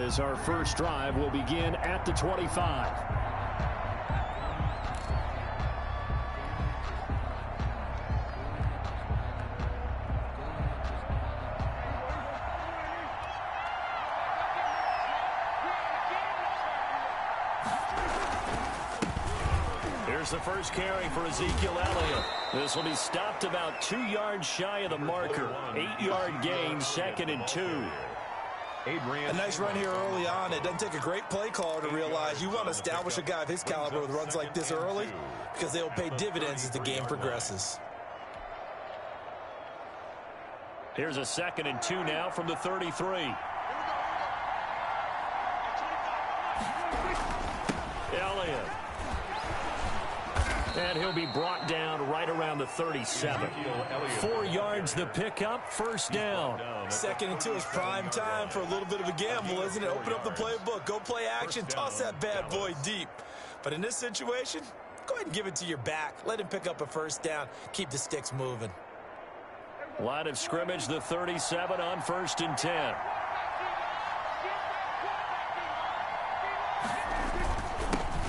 As our first drive will begin at the 25. Here's the first carry for Ezekiel Elliott. This will be stopped about 2 yards shy of the marker. 8-yard gain, 2nd and 2. A nice run here early on. It doesn't take a great play caller to realize you want to establish a guy of his caliber with runs like this early because they will pay dividends as the game progresses. Here's a 2nd and 2 now from the 33. Elliott. And he'll be brought down right around the 37. 4 yards the pickup, first down. 2nd and 2 is prime time for a little bit of a gamble, isn't it? Open up the playbook, go play action, toss that bad boy deep. But in this situation, go ahead and give it to your back. Let him pick up a first down. Keep the sticks moving. Line of scrimmage, the 37 on 1st and 10.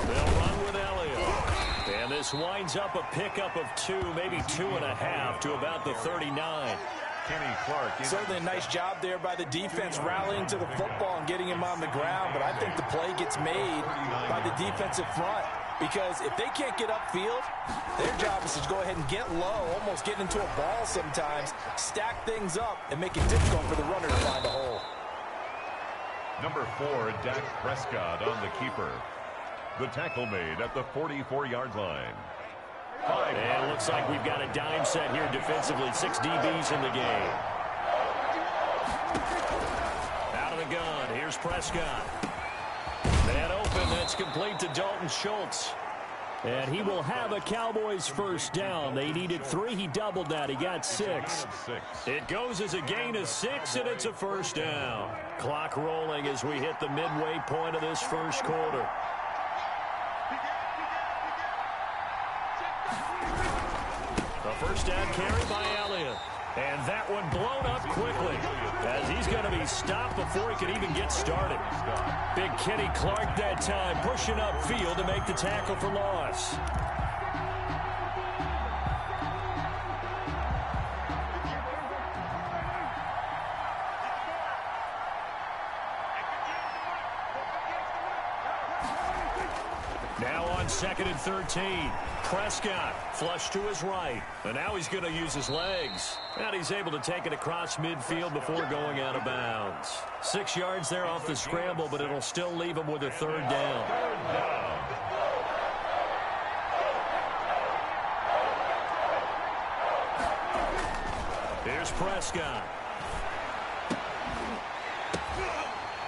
They'll run with Elliott. And this winds up a pickup of 2, maybe 2.5 to about the 39. Certainly a nice job there by the defense rallying to the football and getting him on the ground, but I think the play gets made by the defensive front because if they can't get upfield, their job is to go ahead and get low, almost get into a ball sometimes, stack things up, and make it difficult for the runner to find a hole. Number 4, Dak Prescott on the keeper. The tackle made at the 44-yard line. And it looks like we've got a dime set here defensively. 6 DBs in the game. Out of the gun. Here's Prescott. Man open. That's complete to Dalton Schultz. And he will have a Cowboys first down. They needed 3. He doubled that. He got 6. It goes as a gain of 6, and it's a first down. Clock rolling as we hit the midway point of this first quarter. A first down carry by Elliott. And that one blown up quickly as he's going to be stopped before he can even get started. Big Kenny Clark that time pushing upfield to make the tackle for loss. Now on 2nd and 13. Prescott flush to his right. And now he's going to use his legs. And he's able to take it across midfield before going out of bounds. 6 yards there off the scramble, but it'll still leave him with a 3rd down. Here's Prescott.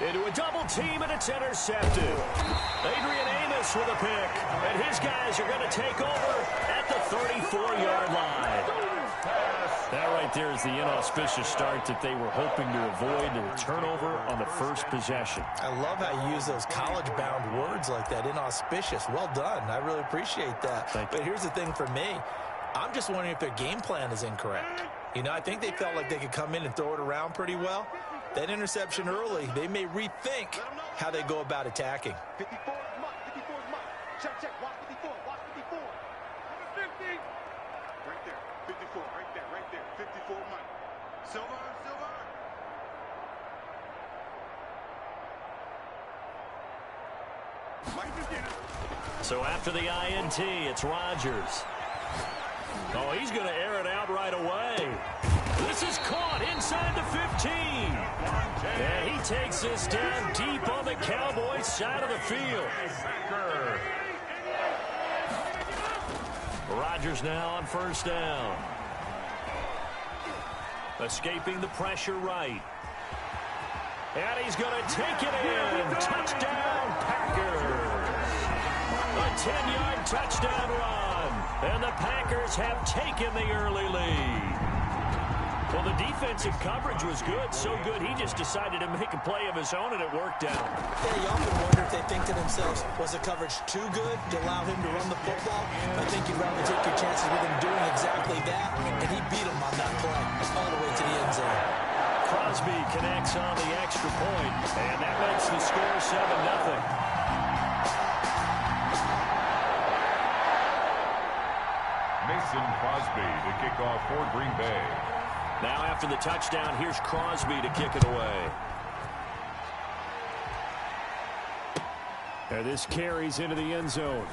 Into a double team, and it's intercepted. Adrian Amos with a pick, and his guys are going to take over at the 34-yard line. That right there is the inauspicious start that they were hoping to avoid, a turnover on the first possession. I love how you use those college-bound words like that, inauspicious. Well done. I really appreciate that. But here's the thing for me. I'm just wondering if their game plan is incorrect. You know, I think they felt like they could come in and throw it around pretty well. That interception early, they may rethink how they go about attacking. 54 mark, 54 mark. Check, watch 54, watch 54. 50. Right there, 54, right there. 54 mark. Silver. So after the INT, it's Rodgers. Oh, he's going to air it out right away. This is caught inside the 15. And he takes this down deep on the Cowboys side of the field. Rodgers now on first down. Escaping the pressure right. And he's going to take it in. Touchdown, Packers. A 10-yard touchdown run. And the Packers have taken the early lead. Well, the defensive coverage was good, so good he just decided to make a play of his own, and it worked out. Yeah, you often wonder if they think to themselves, was the coverage too good to allow him to run the football? I think you'd rather take your chances with him doing exactly that, and he beat him on that play all the way to the end zone. Crosby connects on the extra point, and that makes the score 7-0. Mason Crosby to kick off for Green Bay. Now after the touchdown, here's Crosby to kick it away. And this carries into the end zone.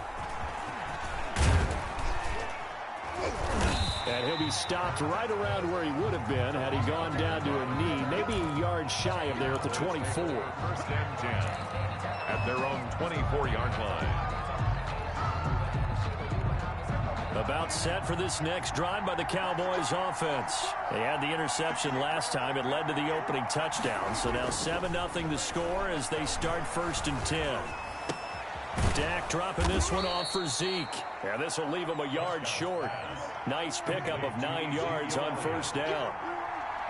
And he'll be stopped right around where he would have been had he gone down to a knee, maybe a yard shy of there at the 24. First and 10 at their own 24-yard line. About set for this next drive by the Cowboys offense. They had the interception last time. It led to the opening touchdown. So now 7-0 the score as they start 1st and 10. Dak dropping this one off for Zeke. And this will leave him a yard short. Nice pickup of 9 yards on 1st down.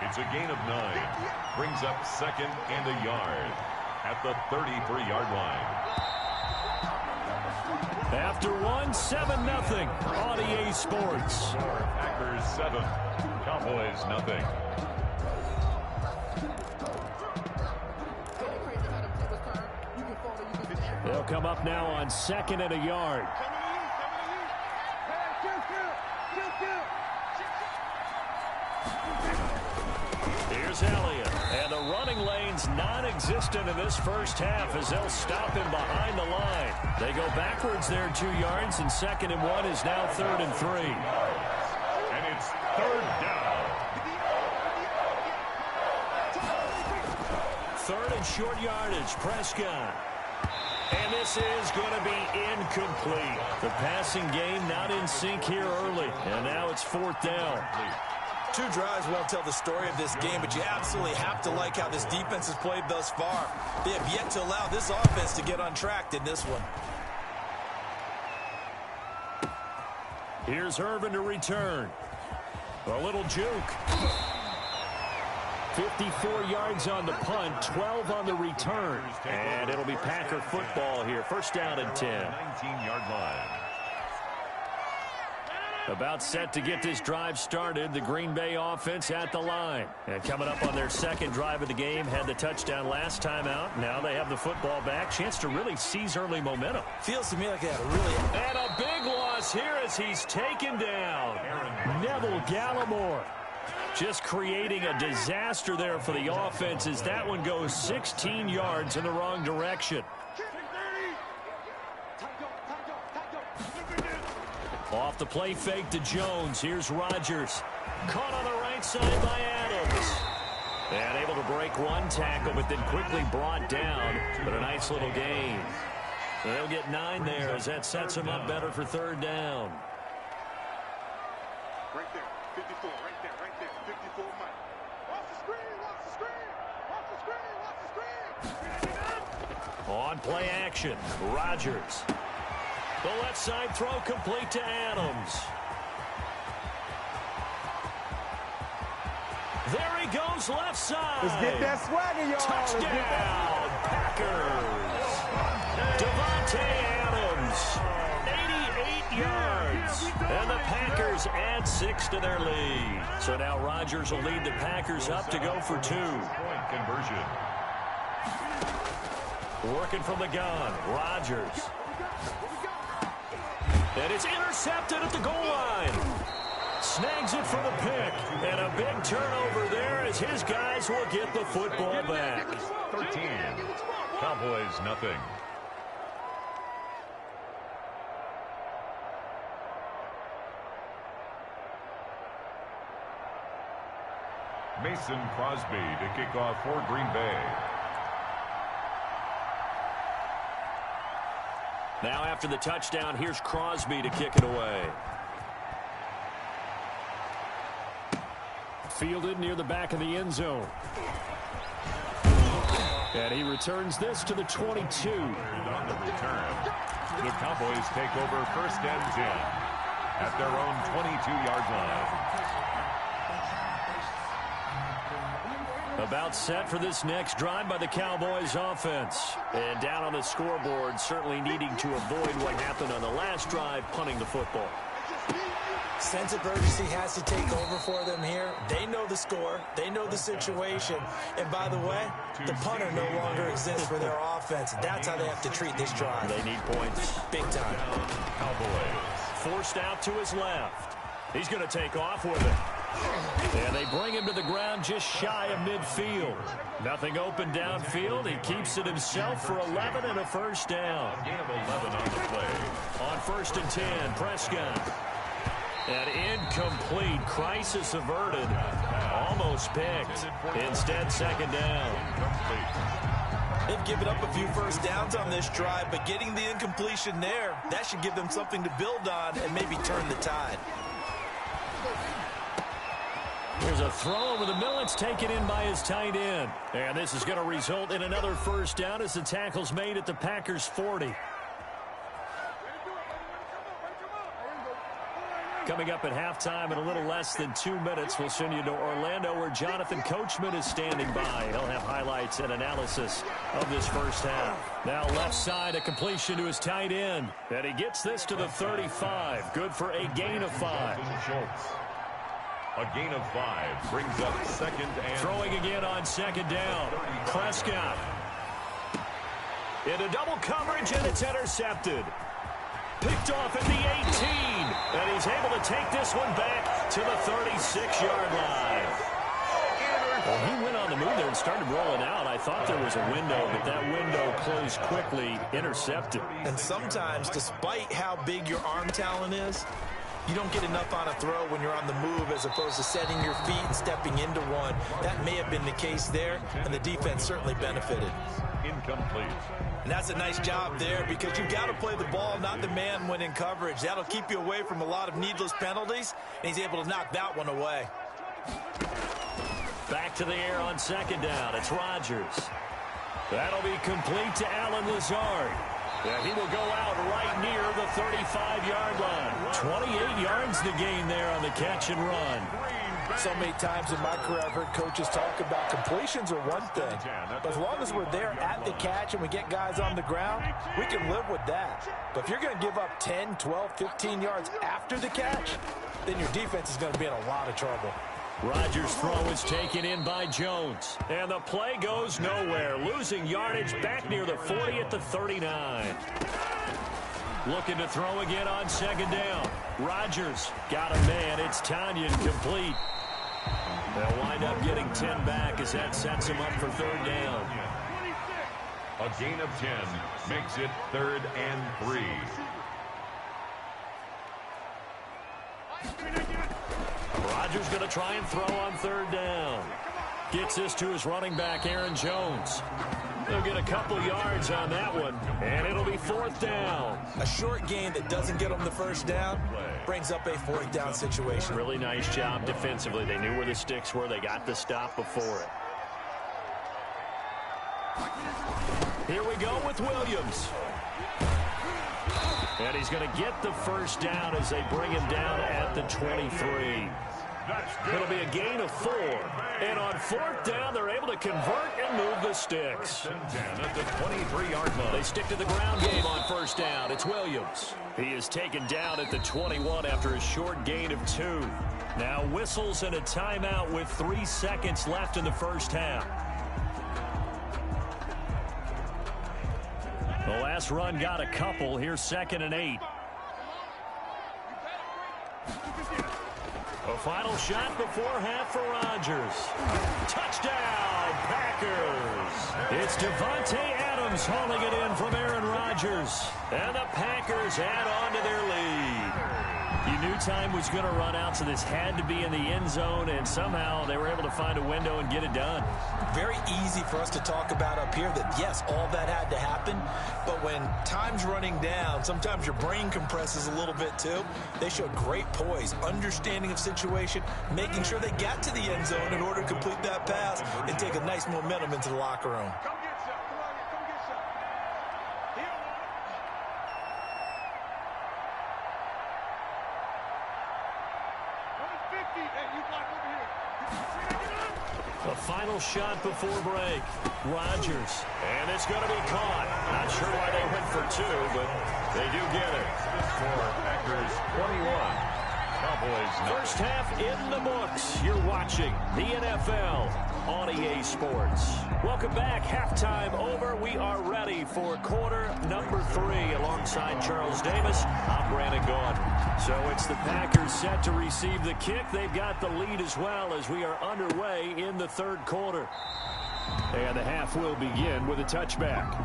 It's a gain of 9. Brings up 2nd and a yard at the 33-yard line. After 7-0 on EA Sports. Packers 7, Cowboys 0. They'll come up now on 2nd and a yard. Here's Elliott. And the running lane's non-existent in this first half as they'll stop him behind the line. They go backwards there 2 yards, and 2nd and 1 is now 3rd and 3. And it's 3rd down. 3rd and short yardage, Prescott. And this is going to be incomplete. The passing game not in sync here early. And now it's 4th down. 2 drives won't tell the story of this game, but you absolutely have to like how this defense has played thus far. They have yet to allow this offense to get untracked in this one. Here's Irvin to return. A little juke. 54 yards on the punt, 12 on the return. And it'll be Packer football here. 1st down and 10. 19-yard line. About set to get this drive started, the Green Bay offense at the line. And coming up on their 2nd drive of the game, had the touchdown last time out. Now they have the football back. Chance to really seize early momentum. Feels to me like they had a really... And a big loss here as he's taken down. Neville Gallimore. Just creating a disaster there for the offense as that one goes 16 yards in the wrong direction. Off the play fake to Jones. Here's Rodgers. Caught on the right side by Adams. And able to break one tackle, but then quickly brought down. But a nice little gain. So they'll get 9 there as that sets them up better for 3rd down. Right there, 54, right there, 54 Mike. Watch the screen, watch the screen, watch the screen, watch the screen. On play action, Rodgers. The left side throw complete to Adams. There he goes, left side. Let's get that swagger, y'all. Touchdown, Packers. Devontae Adams, 88 yards. And the Packers add 6 to their lead. So now Rodgers will lead the Packers up to go for 2. Point conversion. Working from the gun, Rodgers. And it's intercepted at the goal line. Snags it for the pick. And a big turnover there as his guys will get the football back. 13. Cowboys 0. Mason Crosby to kick off for Green Bay. Now after the touchdown, here's Crosby to kick it away. Fielded near the back of the end zone. And he returns this to the 22. On the return, the Cowboys take over 1st and 10 at their own 22-yard line. About set for this next drive by the Cowboys offense. And down on the scoreboard, certainly needing to avoid what happened on the last drive, punting the football. Sense of urgency has to take over for them here. They know the score. They know the situation. And by the way, the punter no longer exists for their offense. That's how they have to treat this drive. They need points. Big time. Cowboys. Forced out to his left. He's going to take off with it. And they bring him to the ground just shy of midfield. Nothing open downfield. He keeps it himself for 11 and a first down. Gain of 11 on the play. On 1st and 10, Prescott. And incomplete. Crisis averted. Almost picked. Instead, 2nd down. They've given up a few first downs on this drive, but getting the incompletion there, that should give them something to build on and maybe turn the tide. There's a throw over the middle. It's taken in by his tight end. And this is going to result in another first down as the tackle's made at the Packers' 40. Coming up at halftime in a little less than 2 minutes, we'll send you to Orlando where Jonathan Coachman is standing by. He'll have highlights and analysis of this first half. Now left side, a completion to his tight end. And he gets this to the 35. Good for a gain of 5. A gain of 5 brings up 2nd and... Throwing again on 2nd down. Prescott. Into double coverage, and it's intercepted. Picked off at the 18, and he's able to take this one back to the 36-yard line. Well, he went on the move there and started rolling out. I thought there was a window, but that window closed quickly, intercepted. And sometimes, despite how big your arm talent is, you don't get enough on a throw when you're on the move as opposed to setting your feet and stepping into one. That may have been the case there, and the defense certainly benefited. Incomplete. And that's a nice job there because you've got to play the ball, not the man when in coverage. That'll keep you away from a lot of needless penalties, and he's able to knock that one away. Back to the air on 2nd down. It's Rodgers. That'll be complete to Allen Lazard. Yeah, he will go out right near the 35-yard line. 28 yards to gain there on the catch and run. So many times in my career I've heard coaches talk about completions are one thing, but as long as we're there at the catch and we get guys on the ground, we can live with that. But if you're going to give up 10, 12, 15 yards after the catch, then your defense is going to be in a lot of trouble. Rodgers' throw is taken in by Jones. And the play goes nowhere. Losing yardage back near the 40 at the 39. Looking to throw again on 2nd down. Rodgers got a man. It's Tanyan complete. They'll wind up getting 10 back as that sets him up for 3rd down. A gain of 10 makes it 3rd and 3. Rodgers going to try and throw on 3rd down. Gets this to his running back, Aaron Jones. They'll get a couple yards on that one, and it'll be 4th down. A short gain that doesn't get them the first down brings up a 4th down situation. Really nice job defensively. They knew where the sticks were. They got the stop before it. Here we go with Williams. And he's going to get the first down as they bring him down at the 23. It'll be a gain of 4. And on 4th down, they're able to convert and move the sticks. At the 23-yard line. They stick to the ground game on 1st down. It's Williams. He is taken down at the 21 after a short gain of 2. Now whistles and a timeout with 3 seconds left in the first half. The last run got a couple. Here's 2nd and 8. A final shot before half for Rodgers. Touchdown, Packers. It's Devontae Adams hauling it in from Aaron Rodgers. And the Packers add on to their lead. You knew time was going to run out, so this had to be in the end zone, and somehow they were able to find a window and get it done. Very easy for us to talk about up here that, yes, all that had to happen, but when time's running down, sometimes your brain compresses a little bit too. They showed great poise, understanding of situation, making sure they got to the end zone in order to complete that pass and take a nice momentum into the locker room. The final shot before break. Rodgers. And it's going to be caught. Not sure why they went for 2, but they do get it. For Packers 21. First half in the books. You're watching the NFL on EA Sports. Welcome back. Halftime over. We are ready for quarter number 3 alongside Charles Davis. I'm Brandon Gordon. So it's the Packers set to receive the kick. They've got the lead as well as we are underway in the third quarter. And the half will begin with a touchback.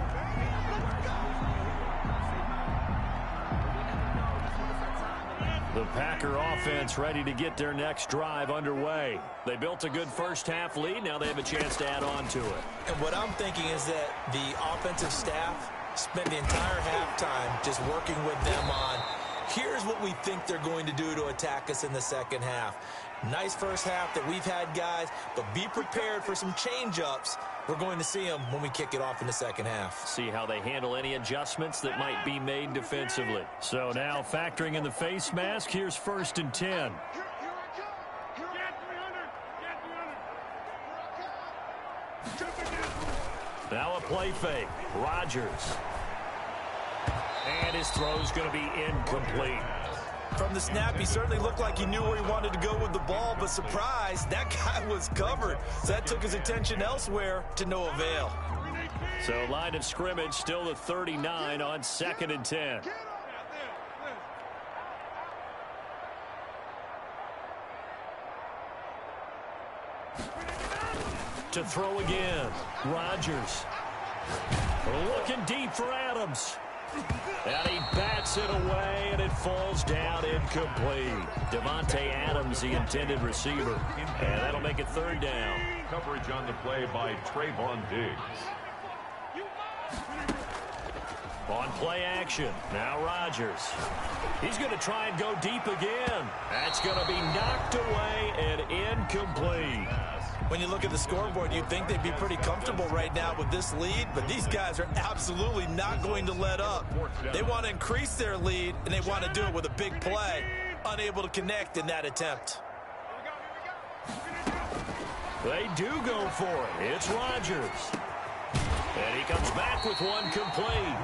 The Packer offense ready to get their next drive underway. They built a good first half lead. Now they have a chance to add on to it. And what I'm thinking is that the offensive staff spent the entire halftime just working with them on, here's what we think they're going to do to attack us in the second half. Nice first half that we've had, guys, but be prepared for some change-ups. We're going to see them when we kick it off in the second half. See how they handle any adjustments that might be made defensively. So now factoring in the face mask, here's 1st and 10. Now a play fake. Rodgers. And his throw's going to be incomplete. From the snap, he certainly looked like he knew where he wanted to go with the ball, but surprise, that guy was covered. So that took his attention elsewhere to no avail. So line of scrimmage still the 39 on 2nd and 10. To throw again. Rodgers. Looking deep for Adams. And he bats it away, and it falls down incomplete. Davante Adams, the intended receiver. And that'll make it 3rd down. Coverage on the play by Trayvon Diggs. On play action, now Rodgers. He's going to try and go deep again. That's going to be knocked away and incomplete. When you look at the scoreboard, you'd think they'd be pretty comfortable right now with this lead, but these guys are absolutely not going to let up. They want to increase their lead, and they want to do it with a big play. Unable to connect in that attempt. They do go for it. It's Rodgers. And he comes back with one complete.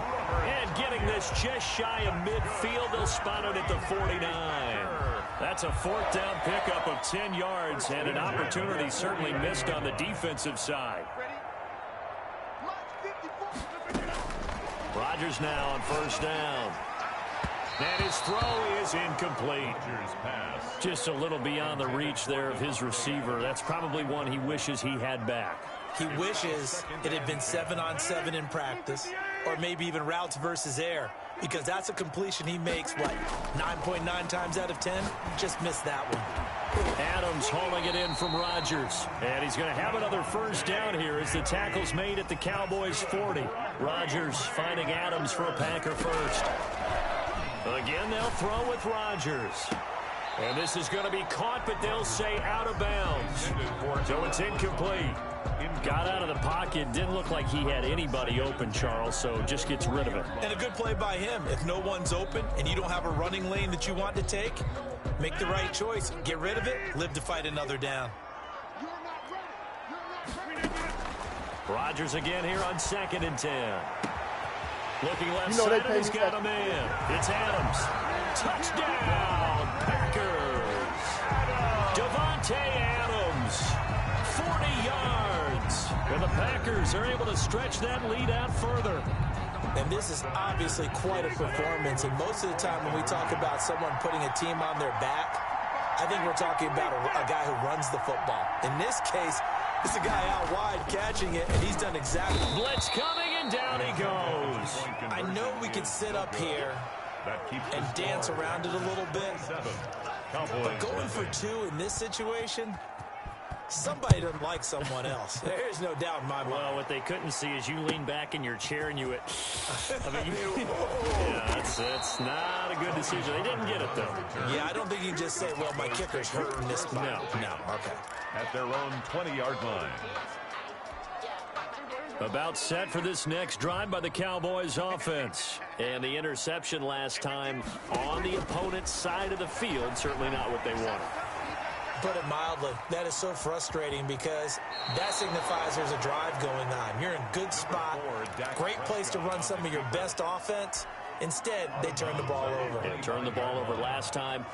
And getting this just shy of midfield, they'll spot it at the 49. That's a 4th down pickup of 10 yards and an opportunity certainly missed on the defensive side. Rodgers now on 1st down. And his throw is incomplete. Just a little beyond the reach there of his receiver. That's probably one he wishes he had back. He wishes it had been 7-on-7 in practice, or maybe even routes versus air, because that's a completion he makes, what, 9.9 times out of 10? Just missed that one. Adams hauling it in from Rodgers. And he's going to have another 1st down here as the tackle's made at the Cowboys' 40. Rodgers finding Adams for a Packer 1st. Again, they'll throw with Rodgers. And this is going to be caught, but they'll say out of bounds. So it's incomplete. Got out of the pocket. Didn't look like he had anybody open, Charles, so just gets rid of it. And a good play by him. If no one's open and you don't have a running lane that you want to take, make the right choice. Get rid of it. Live to fight another down. Rodgers again here on 2nd and 10. Looking left side, and he's got a man. It's Adams. Touchdown, Packers. Davante Adams, 40 yards. And the Packers are able to stretch that lead out further. And this is obviously quite a performance. And most of the time when we talk about someone putting a team on their back, I think we're talking about a guy who runs the football. In this case, it's a guy out wide catching it, and he's done exactly. Blitz coming, and down he goes. I know we can sit up here and dance around it a little bit, but going for 2 in this situation, somebody doesn't like someone else. There's no doubt in my mind. Well, what they couldn't see is you lean back in your chair and you went, yeah, that's not a good decision. They didn't get it, though. Yeah, I don't think you can just say, well, my kicker's hurting this spot. No, okay. At their own 20-yard line. About set for this next drive by the Cowboys offense. And the interception last time on the opponent's side of the field, certainly not what they wanted. Put it mildly, that is so frustrating because that signifies there's a drive going on. You're in good spot, great place to run some of your best offense, Instead, they turn the ball over. Yeah, turned the ball over last time.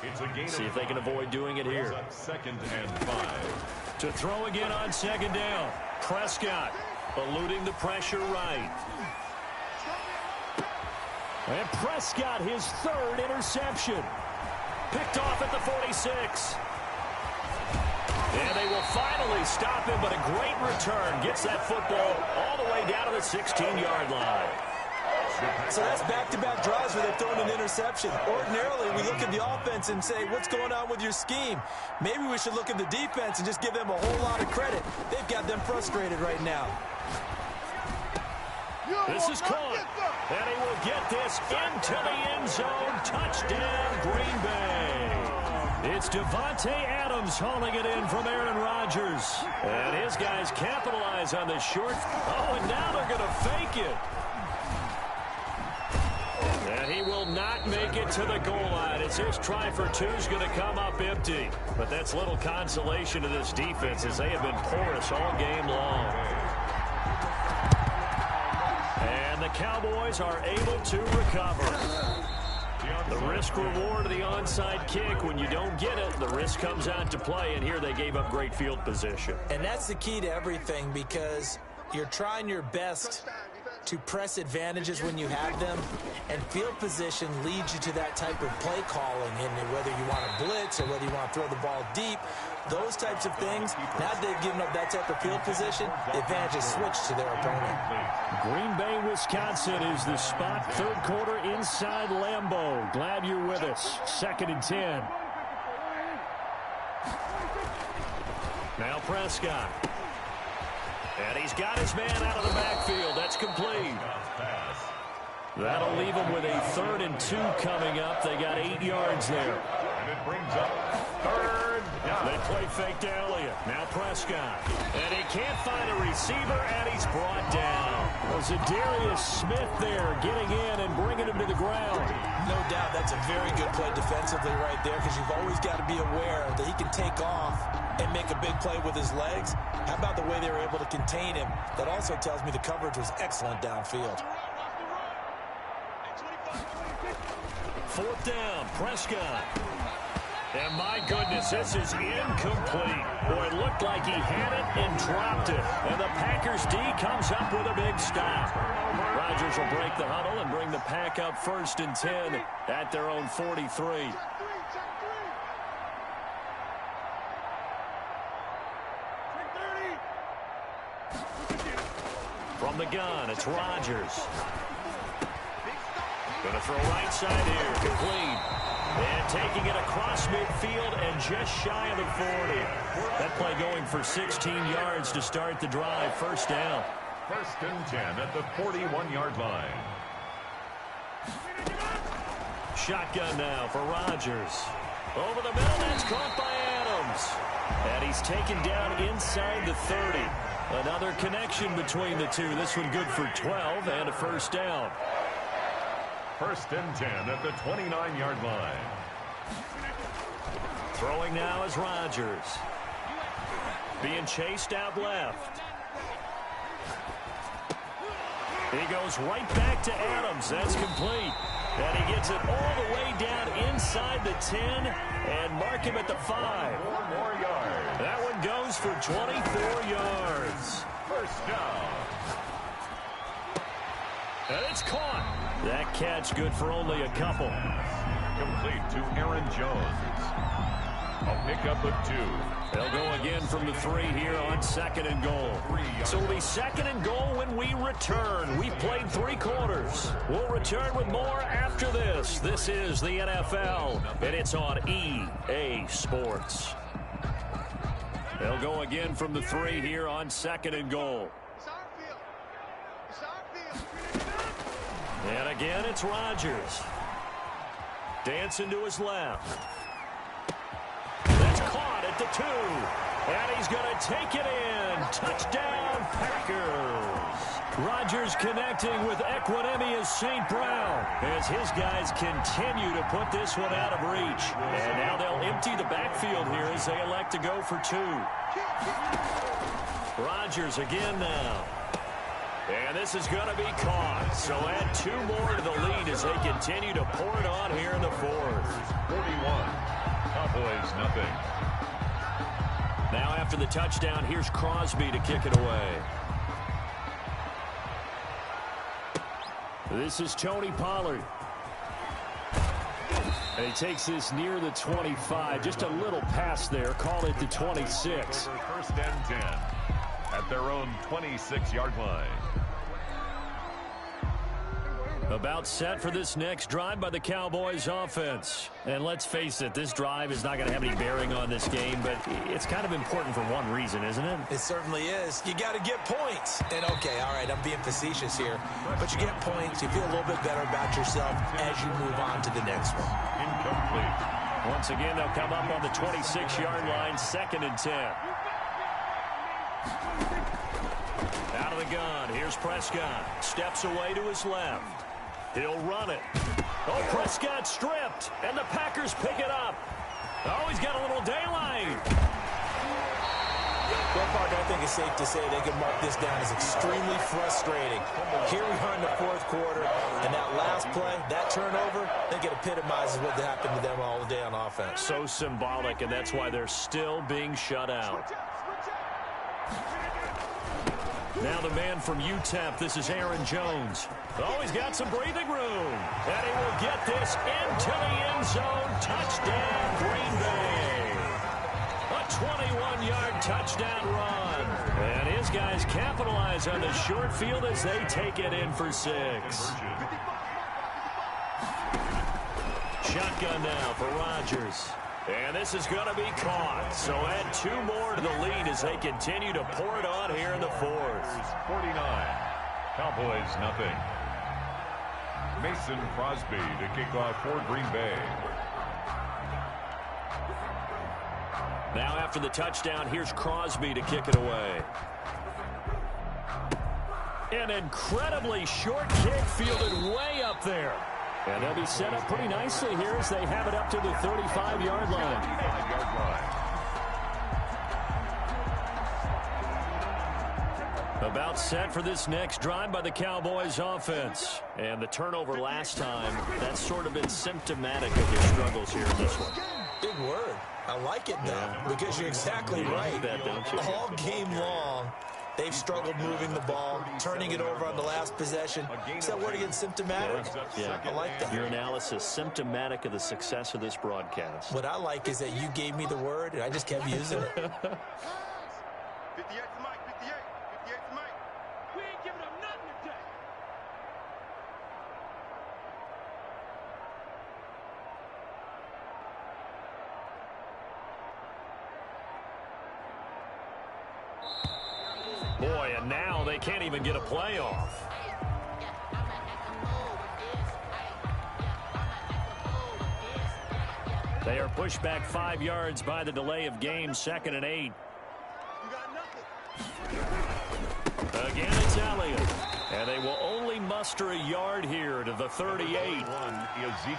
See if they can avoid doing it here. 2nd and 5. To throw again on 2nd down. Prescott eluding the pressure right. And Prescott, his 3rd interception. Picked off at the 46. And they will finally stop him, but a great return. Gets that football all the way down to the 16-yard line. So that's back-to-back drives where they've thrown an interception. Ordinarily, we look at the offense and say, what's going on with your scheme? Maybe we should look at the defense and just give them a whole lot of credit. They've got them frustrated right now. This is caught, and he will get this into the end zone. Touchdown, Green Bay. It's Devontae Adams hauling it in from Aaron Rodgers. And his guys capitalize on the short. Oh, and now they're going to fake it. And he will not make it to the goal line as his try for 2 is going to come up empty. But that's little consolation to this defense as they have been porous all game long. And the Cowboys are able to recover. The risk-reward of the onside kick, when you don't get it, the risk comes out to play, and here they gave up great field position. And that's the key to everything, because you're trying your best to press advantages when you have them, and field position leads you to that type of play calling, and whether you want to blitz or whether you want to throw the ball deep, those types of things. Now that they've given up that type of field position, the advantage is switched to their opponent. Green Bay, Wisconsin is the spot. 3rd quarter inside Lambeau. Glad you're with us. 2nd and 10. Now Prescott. And he's got his man out of the backfield. That's complete. That'll leave him with a 3rd and 2 coming up. They got 8 yards there. And it brings up 3rd down. They play fake to Elliott. Now Prescott. And he can't find a receiver, and he's brought down. Was it Darius Smith there getting in and bringing him to the ground? No doubt that's a very good play defensively right there, because you've always got to be aware that he can take off and make a big play with his legs. How about the way they were able to contain him? That also tells me the coverage was excellent downfield. 4th down, Prescott. And my goodness, this is incomplete. Boy, it looked like he had it and dropped it. And the Packers D comes up with a big stop. Rodgers will break the huddle and bring the Pack up 1st and 10 at their own 43. From the gun, it's Rodgers. Going to throw right side here, complete. And taking it across midfield and just shy of the 40. That play going for 16 yards to start the drive. 1st down. 1st and 10 at the 41-yard line. Shotgun now for Rodgers. Over the middle, that's caught by Adams. And he's taken down inside the 30. Another connection between the two. This one good for 12 and a 1st down. 1st and 10 at the 29-yard line. Throwing now is Rodgers. Being chased out left. He goes right back to Adams. That's complete. And he gets it all the way down inside the 10 and mark him at the 5. 4 more yards. That one goes for 24 yards. 1st down. And it's caught. That catch good for only a couple. Complete to Aaron Jones. A pickup of 2. They'll go again from the 3 here on 2nd and goal. So it'll be 2nd and goal when we return. We've played 3 quarters. We'll return with more after this. This is the NFL, and it's on EA Sports. They'll go again from the 3 here on 2nd and goal. And again, it's Rodgers. Dancing to his left. That's caught at the 2. And he's going to take it in. Touchdown, Packers. Rodgers connecting with Equinemius St. Brown as his guys continue to put this one out of reach. And now they'll empty the backfield here as they elect to go for 2. Rodgers again now. And this is going to be caught. So add 2 more to the lead as they continue to pour it on here in the fourth. 41. Cowboys, nothing. Now after the touchdown, here's Crosby to kick it away. This is Tony Pollard. And he takes this near the 25. Just a little pass there. Call it the 26. First and 10 at their own 26-yard line. About set for this next drive by the Cowboys offense. And let's face it, this drive is not going to have any bearing on this game, but it's kind of important for one reason, isn't it? It certainly is. You got to get points. And, okay, all right, I'm being facetious here. But you get points, you feel a little bit better about yourself as you move on to the next one. Incomplete. Once again, they'll come up on the 26-yard line, 2nd and 10. Out of the gun, here's Prescott. Steps away to his left. He'll run it. Oh, Prescott stripped, and the Packers pick it up. Oh, he's got a little daylight. Well, partner, I think it's safe to say they can mark this down as extremely frustrating. Here we are in the fourth quarter, and that last play, that turnover, I think it epitomizes what happened to them all day on offense. So symbolic, and that's why they're still being shut out. Now the man from UTEP, this is Aaron Jones. Oh, he's got some breathing room. And he will get this into the end zone. Touchdown, Greenbay. A 21-yard touchdown run. And his guys capitalize on the short field as they take it in for 6. Shotgun now for Rodgers. And this is going to be caught. So add 2 more to the lead as they continue to pour it on here in the fourth. 49. Cowboys, nothing. Mason Crosby to kick off for Green Bay. Now after the touchdown, here's Crosby to kick it away. An incredibly short kick fielded way up there. And they'll be set up pretty nicely here as they have it up to the 35-yard line. About set for this next drive by the Cowboys offense. And the turnover last time, that's sort of been symptomatic of their struggles here in this one. Big word. I like it, though, because you're exactly right. That, don't you? All game long, they've struggled moving the ball, turning it over on the last possession. Is that word again, symptomatic? Yeah, I like that. Your analysis, symptomatic of the success of this broadcast. What I like is that you gave me the word, and I just kept using it. 58 to Mike, 58 to Mike. We ain't giving up nothing today. Boy, and now they can't even get a play off. They are pushed back 5 yards by the delay of game, 2nd and 8. Again, it's Elliott. And they will only muster a yard here to the 38.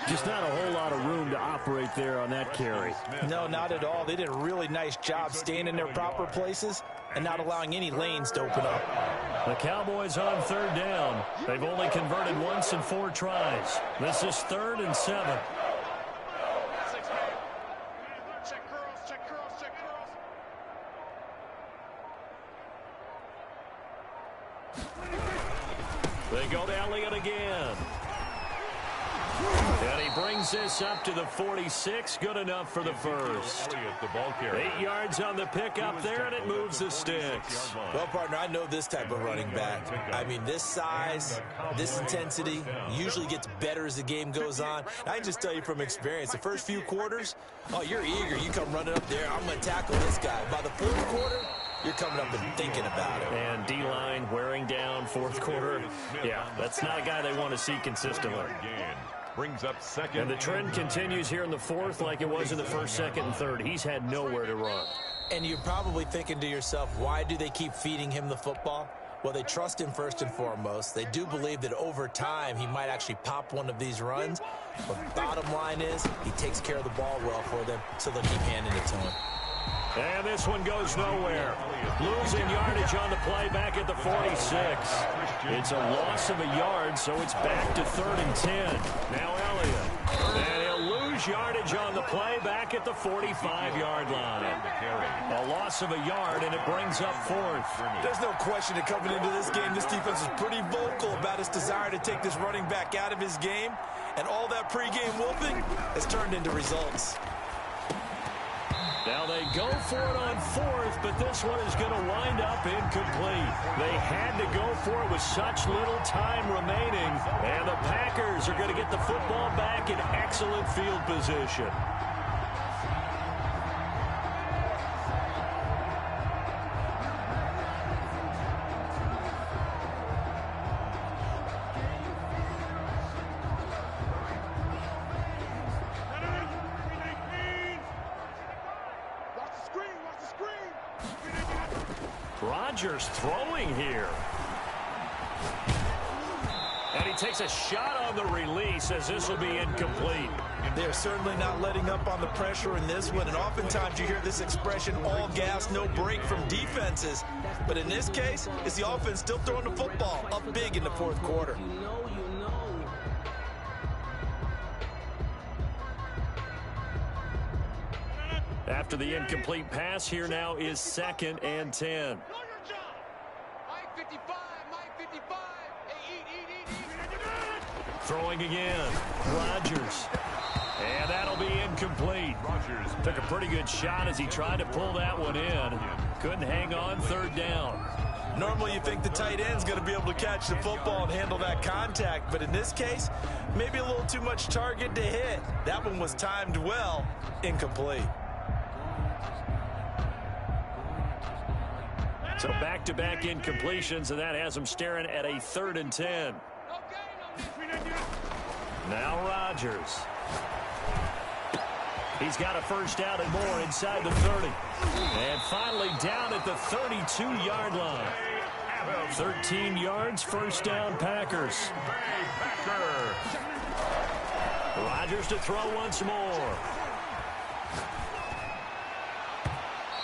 Just not a whole lot of room to operate there on that carry. No, not at all. They did a really nice job staying in their proper places and not allowing any lanes to open up. The Cowboys on 3rd down. They've only converted once in 4 tries. This is 3rd and 7. They go to Elliott again. And he brings this up to the 46. Good enough for the first. 8 yards on the pickup there, and it moves the sticks. Well, partner, I know this type of running back. I mean, this size, this intensity usually gets better as the game goes on. I can just tell you from experience, the first few quarters, oh, you're eager. You come running up there, I'm going to tackle this guy. By the fourth quarter, you're coming up and thinking about it. And D-line wearing down, fourth quarter. Yeah, that's not a guy they want to see consistently. Brings up 2nd. And the trend continues here in the fourth like it was in the 1st, 2nd, and 3rd. He's had nowhere to run. And you're probably thinking to yourself, why do they keep feeding him the football? Well, they trust him first and foremost. They do believe that over time he might actually pop one of these runs. But bottom line is he takes care of the ball well for them, so they'll keep handing it to him. And this one goes nowhere. Losing yardage on the play back at the 46. It's a loss of a yard, so it's back to 3rd and 10. Now Elliott. And he'll lose yardage on the play back at the 45-yard line. A loss of a yard, and it brings up 4th. There's no question that coming into this game, this defense is pretty vocal about its desire to take this running back out of his game. And all that pregame whooping has turned into results. Now they go for it on 4th, but this one is going to wind up incomplete. They had to go for it with such little time remaining, and the Packers are going to get the football back in excellent field position. Rodgers throwing here. And he takes a shot on the release as this will be incomplete. They're certainly not letting up on the pressure in this one. And oftentimes you hear this expression, all gas, no break from defenses. But in this case, it's the offense still throwing the football up big in the 4th quarter. After the incomplete pass, here now is 2nd and 10. Throwing again. Rodgers. And that'll be incomplete. Rodgers took a pretty good shot as he tried to pull that one in. Couldn't hang on 3rd down. Normally you think the tight end's going to be able to catch the football and handle that contact. But in this case, maybe a little too much target to hit. That one was timed well. Incomplete. So back-to-back incompletions, and that has him staring at a 3rd and 10. Now Rodgers. He's got a first down and more inside the 30. And finally down at the 32-yard line. 13 yards, first down, Packers. Rodgers to throw once more.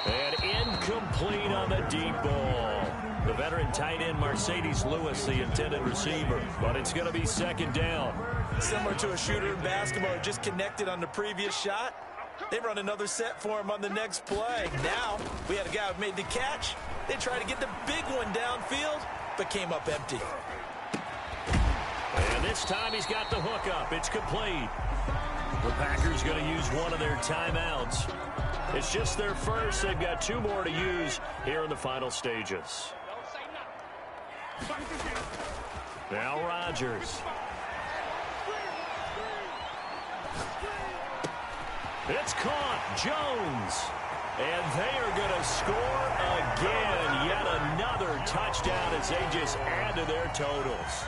And incomplete on the deep ball. The veteran tight end Mercedes Lewis, the intended receiver. But it's going to be 2nd down. Similar to a shooter in basketball, just connected on the previous shot. They run another set for him on the next play. Now, we had a guy who made the catch. They tried to get the big one downfield, but came up empty. And this time he's got the hook up. It's complete. The Packers going to use one of their timeouts. It's just their first. They've got 2 more to use here in the final stages. Now Rodgers. It's caught. Jones. And they are going to score again. Yet another touchdown as they just add to their totals.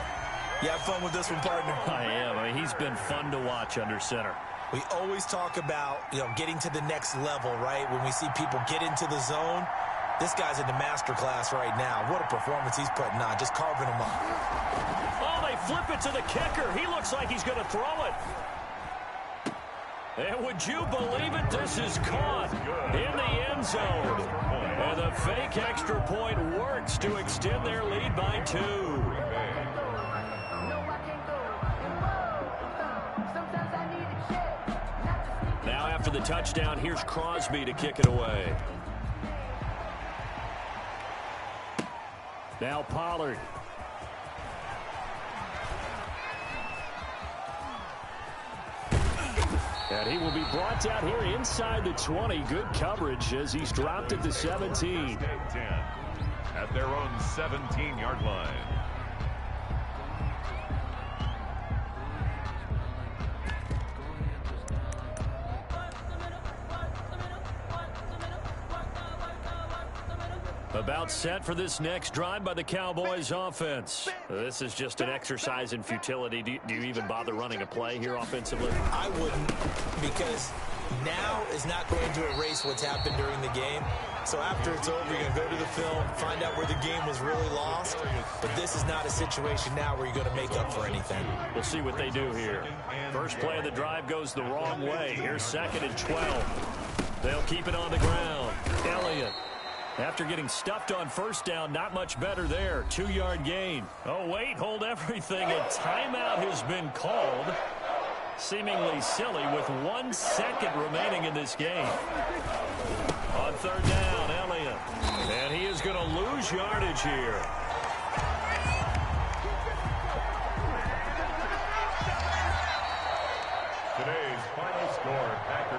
You have fun with this one, partner? I am. I mean, he's been fun to watch under center. We always talk about, getting to the next level, right? When we see people get into the zone, this guy's in the master class right now. What a performance he's putting on, just carving them up. Oh, they flip it to the kicker. He looks like he's going to throw it. And would you believe it? This is caught in the end zone. And the fake extra point works to extend their lead by 2. Now after the touchdown, here's Crosby to kick it away. Now Pollard. And he will be brought down here inside the 20. Good coverage as he's dropped at the 17. At their own 17-yard line. About set for this next drive by the Cowboys offense. This is just an exercise in futility. Do you even bother running a play here offensively? I wouldn't, because now is not going to erase what's happened during the game. So after it's over, you're going to go to the film, find out where the game was really lost. But this is not a situation now where you're going to make up for anything. We'll see what they do here. First play of the drive goes the wrong way. Here's 2nd and 12. They'll keep it on the ground. Elliott, after getting stuffed on first down, not much better there. 2-yard gain. Oh, wait, hold everything. A timeout has been called. Seemingly silly with 1 second remaining in this game. On third down, Elliott. And he is going to lose yardage here. Today's final score, Packers